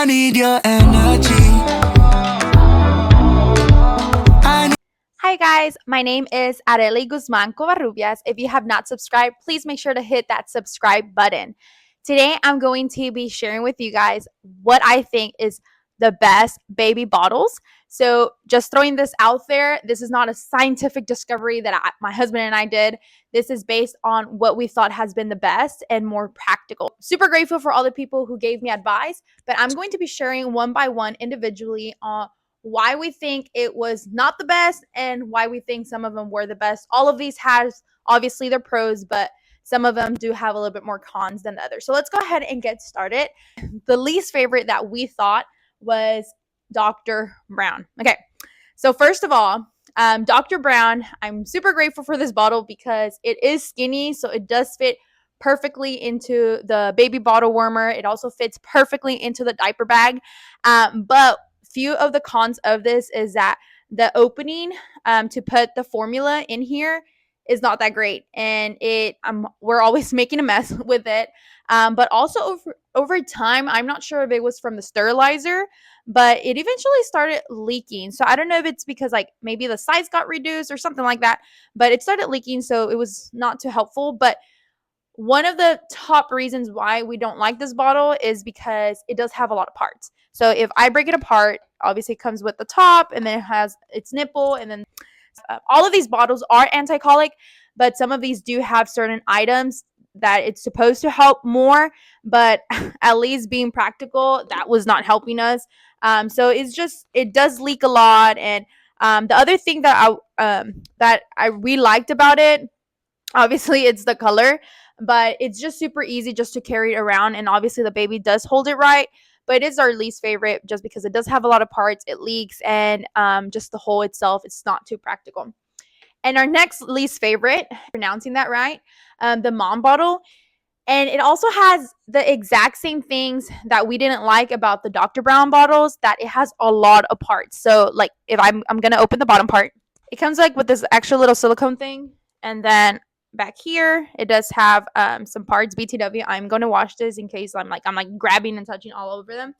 need your energy. Hi guys, my name is Arely Guzman-Covarrubias. If you have not subscribed, please make sure to hit that subscribe button. Today, I'm going to be sharing with you guys what I think is the best baby bottles. So just throwing this out there, this is not a scientific discovery that my husband and I did. This is based on what we thought has been the best and more practical. Super grateful for all the people who gave me advice, but I'm going to be sharing one by one individually on why we think it was not the best and why we think some of them were the best. All of these has obviously their pros, but some of them do have a little bit more cons than the others. So let's go ahead and get started. The least favorite that we thought was Dr. Brown. Okay, so first of all, Dr. Brown, I'm super grateful for this bottle because it is skinny, so it does fit perfectly into the baby bottle warmer. It also fits perfectly into the diaper bag. But few of the cons of this is that the opening to put the formula in here is not that great, and we're always making a mess with it. But also over time, I'm not sure if it was from the sterilizer, but it eventually started leaking. So I don't know if it's because like maybe the size got reduced or something like that, but it started leaking, so it was not too helpful. But one of the top reasons why we don't like this bottle is because it does have a lot of parts. So if I break it apart, obviously it comes with the top and then it has its nipple, and then all of these bottles are anti-colic, but some of these do have certain items that it's supposed to help more, but at least being practical, that was not helping us. So it does leak a lot. And the other thing that we liked about it, obviously it's the color, but it's just super easy just to carry it around, and obviously the baby does hold it right. But it is our least favorite just because it does have a lot of parts, it leaks, and just the hole itself, it's not too practical. And our next least favorite, pronouncing that right, the mom bottle. And it also has the exact same things that we didn't like about the Dr. Brown bottles, that it has a lot of parts. So like if I'm gonna open the bottom part, it comes like with this extra little silicone thing, and then back here it does have some parts. BTW, I'm going to wash this in case I'm like grabbing and touching all over them.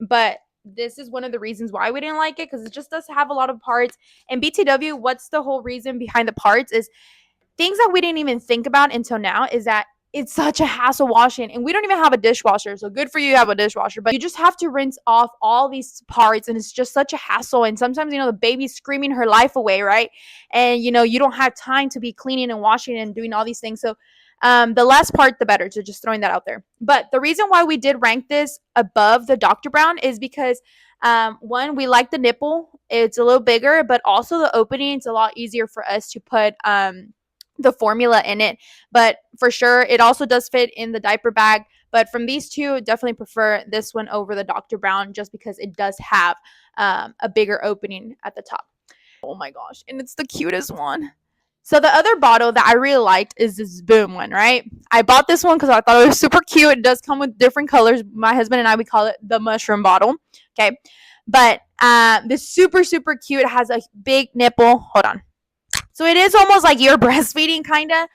But this is one of the reasons why we didn't like it, because it just does have a lot of parts. And BTW, what's the whole reason behind the parts is things that we didn't even think about until now, is that it's such a hassle washing, and we don't even have a dishwasher. So good for you have a dishwasher, but you just have to rinse off all these parts, and it's just such a hassle. And sometimes, the baby's screaming her life away, right? And you don't have time to be cleaning and washing and doing all these things. So the less part, the better. So just throwing that out there. But the reason why we did rank this above the Dr. Brown is because one, we like the nipple. It's a little bigger, but also the opening, it's a lot easier for us to put the formula in it. But for sure, it also does fit in the diaper bag. But from these two, definitely prefer this one over the Dr. Brown, just because it does have a bigger opening at the top. Oh my gosh, and it's the cutest one. So the other bottle that I really liked is this Boom one, right? I bought this one because I thought it was super cute. It does come with different colors. My husband and I, we call it the mushroom bottle. Okay, but this super super cute. It has a big nipple. Hold on. So it is almost like you're breastfeeding, kind of.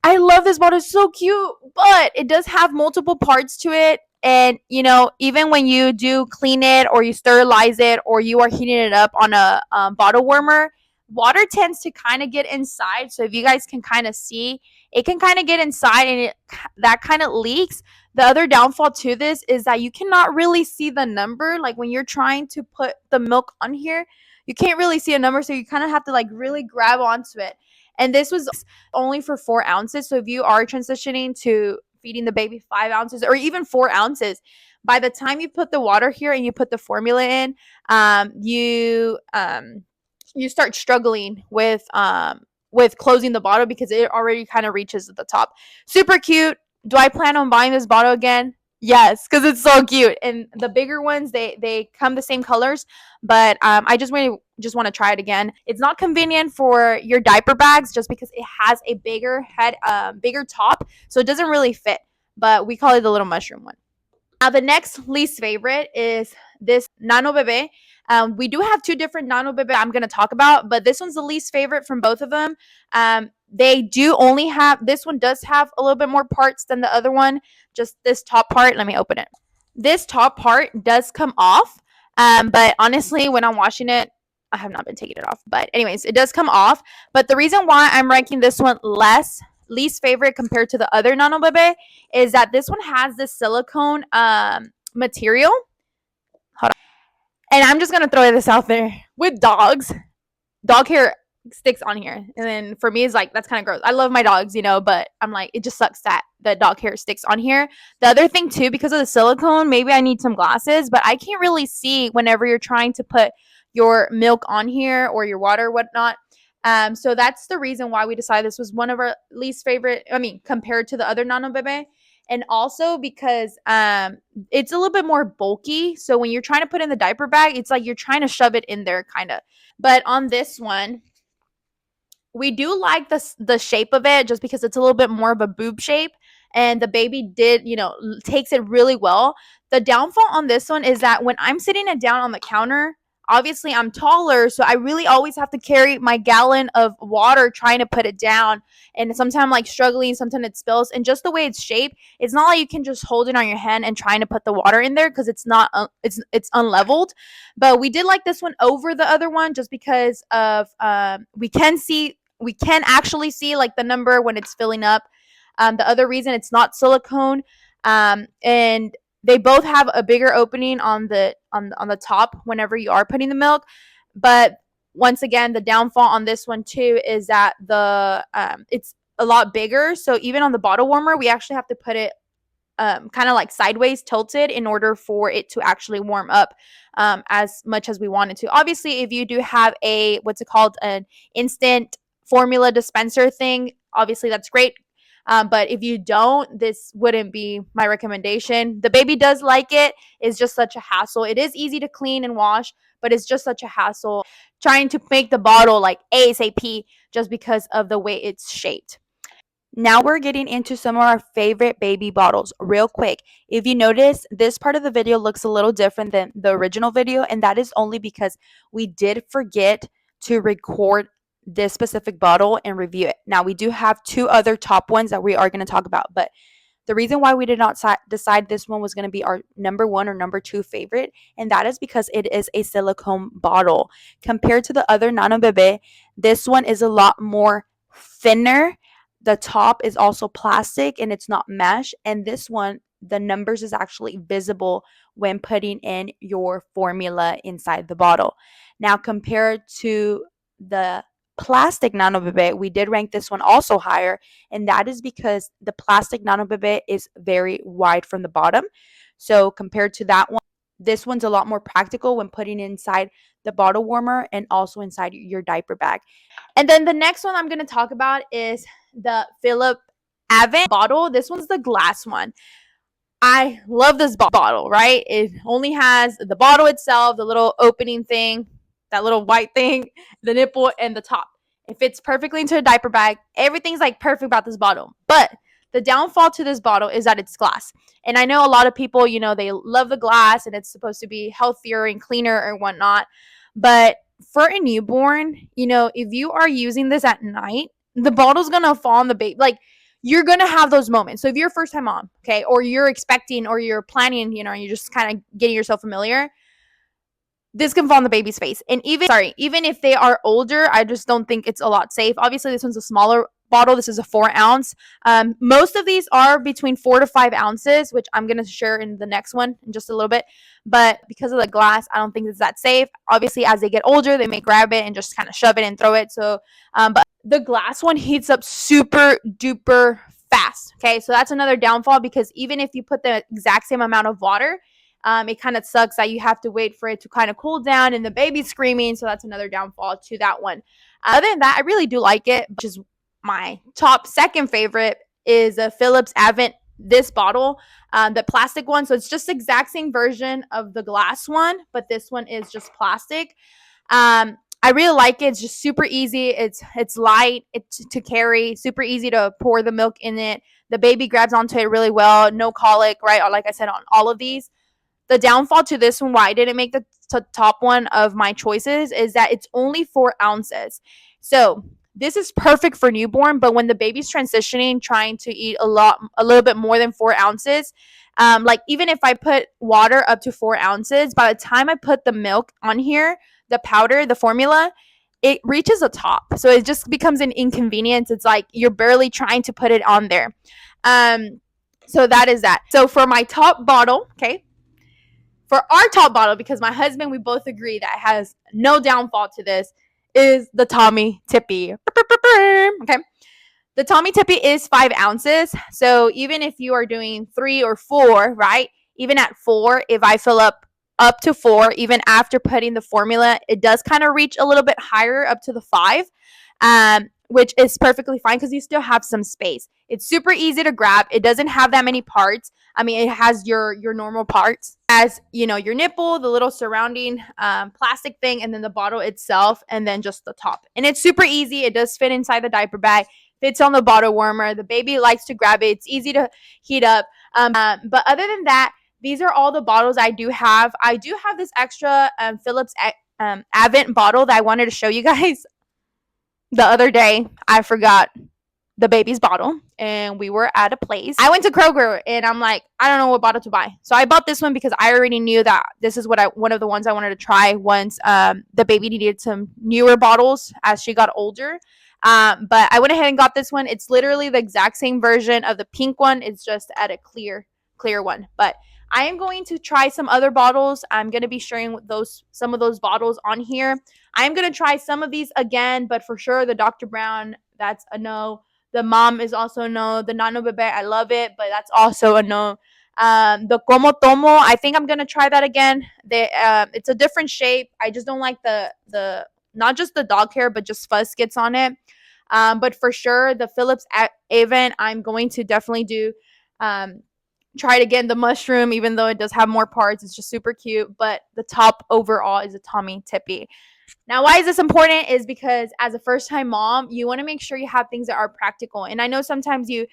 I love this bottle. It's so cute, but it does have multiple parts to it. And, even when you do clean it or you sterilize it or you are heating it up on a bottle warmer, water tends to kind of get inside. So if you guys can kind of see, it can kind of get inside, and that kind of leaks. The other downfall to this is that you cannot really see the number. Like when you're trying to put the milk on here, you can't really see a number, so you kind of have to like really grab onto it. And this was only for 4 ounces. So if you are transitioning to feeding the baby 5 ounces or even 4 ounces, by the time you put the water here and you put the formula in, you start struggling with closing the bottle, because it already kind of reaches at the top. Super cute. Do I plan on buying this bottle again? Yes, because it's so cute. And the bigger ones, they come the same colors, but I just want to try it again. It's not convenient for your diaper bags just because it has a bigger head, bigger top, so it doesn't really fit. But we call it the little mushroom one. Now the next least favorite is this Nano Bebe. We do have 2 different Nano Bebe I'm going to talk about, but this one's the least favorite from both of them. They do only have, this one does have a little bit more parts than the other one, just this top part. Let me open it. this top part does come off. But honestly, when I'm washing it, I have not been taking it off. But anyways, it does come off. But the reason why I'm ranking this one least favorite compared to the other Nano Bebe is that this one has this silicone material. Hold on. And I'm just gonna throw this out there. With dogs, dog hair sticks on here, and then for me it's like that's kind of gross. I love my dogs, but I'm like, it just sucks that the dog hair sticks on here. The other thing too, because of the silicone, maybe I need some glasses, but I can't really see whenever you're trying to put your milk on here or your water or whatnot. So that's the reason why we decided this was one of our least favorite, compared to the other Nano Bebe. And also because it's a little bit more bulky, so when you're trying to put in the diaper bag, it's like you're trying to shove it in there kind of. But on this one, we do like the shape of it, just because it's a little bit more of a boob shape, and the baby did, takes it really well. The downfall on this one is that when I'm sitting it down on the counter, obviously I'm taller, so I really always have to carry my gallon of water trying to put it down, and sometimes like struggling, sometimes it spills. And just the way it's shaped, it's not like you can just hold it on your hand and trying to put the water in there, because it's not it's unleveled. But we did like this one over the other one, just because of we can actually see like the number when it's filling up. The other reason, it's not silicone, and they both have a bigger opening on the top whenever you are putting the milk. But once again, the downfall on this one too is that the it's a lot bigger. So even on the bottle warmer, we actually have to put it kind of like sideways tilted in order for it to actually warm up as much as we want it to. Obviously, if you do have a what's it called, an instant formula dispenser thing, obviously that's great. But if you don't, this wouldn't be my recommendation. The baby does like it. It's just such a hassle. It is easy to clean and wash, but it's just such a hassle trying to make the bottle like ASAP, just because of the way it's shaped. Now we're getting into some of our favorite baby bottles. Real quick, if you notice, this part of the video looks a little different than the original video, and that is only because we did forget to record this specific bottle and review it. Now we do have two other top ones that we are going to talk about, but the reason why we did not decide this one was going to be our number one or number two favorite, and that is because it is a silicone bottle. Compared to the other Nano Bebe, this one is a lot more thinner. The top is also plastic and it's not mesh, and this one, the numbers is actually visible when putting in your formula inside the bottle. Now compared to the plastic Nano Bebe, we did rank this one also higher, and that is because the plastic Nano Bebe is very wide from the bottom. So compared to that one, this one's a lot more practical when putting inside the bottle warmer and also inside your diaper bag. And then the next one I'm going to talk about is the Philip Avent bottle. This one's the glass one. I love this bottle, right? It only has the bottle itself, the little opening thing, that little white thing, the nipple, and the top. It fits perfectly into a diaper bag. Everything's like perfect about this bottle. But the downfall to this bottle is that it's glass. And I know a lot of people, they love the glass and it's supposed to be healthier and cleaner or whatnot. But for a newborn, if you are using this at night, the bottle's going to fall on the baby. Like, you're going to have those moments. So if you're a first time mom, okay, or you're expecting or you're planning, you're just kind of getting yourself familiar, this can fall on the baby's face. And even if they are older, I just don't think it's a lot safe. Obviously, this one's a smaller bottle. This is a 4 ounce. Most of these are between 4 to 5 ounces, which I'm going to share in the next one in just a little bit. But because of the glass, I don't think it's that safe. Obviously, as they get older, they may grab it and just kind of shove it and throw it. So, but the glass one heats up super duper fast. Okay, so that's another downfall, because even if you put the exact same amount of water, it kind of sucks that you have to wait for it to kind of cool down and the baby's screaming. So that's another downfall to that one. Other than that, I really do like it, which is my top second favorite is a Philips Avent, this bottle, the plastic one. So it's just the exact same version of the glass one, but this one is just plastic. I really like it. It's just super easy. It's light to carry, super easy to pour the milk in it. The baby grabs onto it really well. No colic, right? Or like I said, on all of these. The downfall to this one, why I didn't make the top one of my choices, is that it's only 4 ounces. So this is perfect for newborn, but when the baby's transitioning, trying to eat a little bit more than 4 ounces, Like even if I put water up to 4 ounces, by the time I put the milk on here, the powder, the formula, it reaches the top. So it just becomes an inconvenience. It's like you're barely trying to put it on there. So that is that. So for my top bottle, okay, for our top bottle, because my husband, we both agree that has no downfall to this, is the Tommy Tippy. Okay. The Tommy Tippy is 5 ounces. So even if you are doing 3 or 4, right? Even at 4, if I fill up to 4, even after putting the formula, it does kind of reach a little bit higher up to the 5, which is perfectly fine because you still have some space. It's super easy to grab. It doesn't have that many parts. I mean, it has your normal parts, as your nipple, the little surrounding plastic thing, and then the bottle itself, and then just the top. And it's super easy. It does fit inside the diaper bag, fits on the bottle warmer. The baby likes to grab it. It's easy to heat up. But other than that, these are all the bottles I do have. I do have this extra Philips Avent bottle that I wanted to show you guys. The other day, I forgot the baby's bottle, and we were at a place. I went to Kroger, and I'm like, I don't know what bottle to buy. So I bought this one because I already knew that this is one of the ones I wanted to try once the baby needed some newer bottles as she got older. But I went ahead and got this one. It's literally the exact same version of the pink one. It's just at a clear one. But I am going to try some other bottles. I'm going to be sharing some of those bottles on here. I'm going to try some of these again, but for sure the Dr. Brown, that's a no. The mom is also a no. The Nano Bebe, I love it, but that's also a no. The Como Tomo, I think I'm going to try that again. It's a different shape. I just don't like the not just the dog hair, but just fuzz gets on it. But for sure, the Philips Avent, I'm going to definitely do. Try it again, the mushroom, even though it does have more parts. It's just super cute. But the top overall is a Tommy Tippy. Now, why is this important? Is because as a first-time mom, you want to make sure you have things that are practical. And I know sometimes you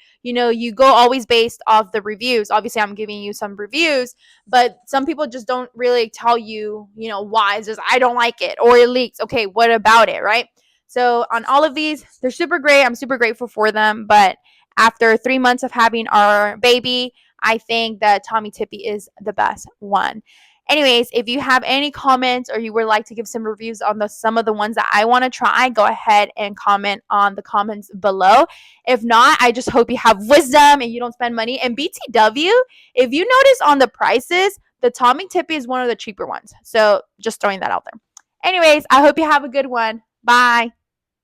go always based off the reviews. Obviously, I'm giving you some reviews, but some people just don't really tell you, why. It's just, I don't like it, or it leaks. Okay, what about it, right? So on all of these, they're super great. I'm super grateful for them. But after 3 months of having our baby, I think that Tommy Tippy is the best one. Anyways, if you have any comments or you would like to give some reviews on some of the ones that I want to try, go ahead and comment on the comments below. If not, I just hope you have wisdom and you don't spend money. And BTW, if you notice on the prices, the Tommy Tippy is one of the cheaper ones. So just throwing that out there. Anyways, I hope you have a good one. Bye.